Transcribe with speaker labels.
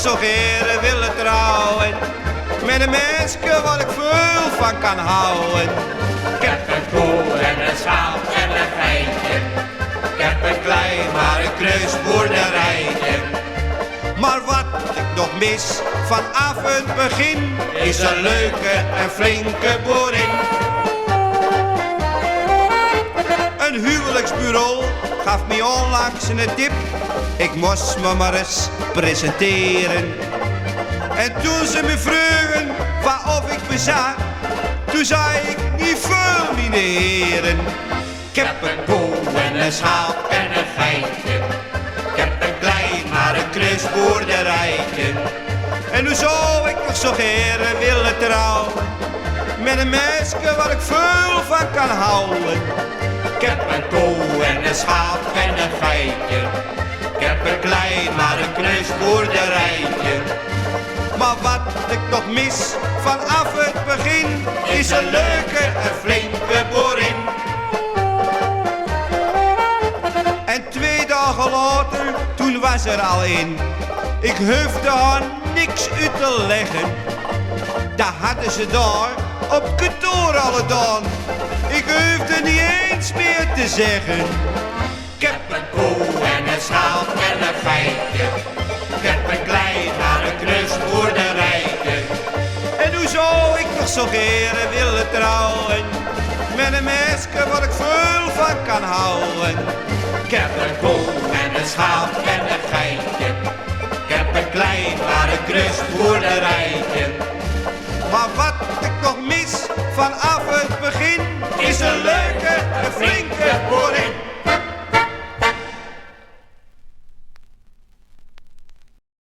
Speaker 1: zo geren willen trouwen. Met een meisje waar ik veel van kan houden.
Speaker 2: Ik heb een koe en een schaap en een geitje. Ik heb een klein maar een kruisboerderijtje.
Speaker 1: Maar wat ik nog mis vanaf het begin
Speaker 2: Is een leuke en flinke boerin.
Speaker 1: Een huwelijksbureau gaf me onlangs een tip. Ik moest me maar eens presenteren. En toen ze me vroegen of ik bezat, toen zei ik niet veel, mijn heren.
Speaker 2: Ik heb een koe en een schaap en een geitje. Ik heb een klein maar een kruisboerderijtje.
Speaker 1: En nu zou ik toch zo geren willen trouwen. Met een meisje waar ik veel van kan houden.
Speaker 2: Ik heb een koe en een schaap en een geitje. Ik heb een klein maar een kruisboerderijtje.
Speaker 1: Maar wat ik nog mis vanaf het begin
Speaker 2: Is een leuke en flinke boerin.
Speaker 1: En 2 dagen later, toen was er al in. Ik hoefde haar niks uit te leggen. Dat hadden ze daar op kantoor al gedaan. Ik hoefde niet eens meer te zeggen.
Speaker 2: Ik heb een koe en een schaap en een geitje. Ik heb een klein maar een kruisboerderijtje.
Speaker 1: En hoe zou ik nog zo geren willen trouwen? Met een meisje waar ik veel van kan houden.
Speaker 2: Ik heb een koe en een schaap en een geitje. Ik heb een klein maar een kruisboerderijtje.
Speaker 1: Maar wat ik nog mis vanaf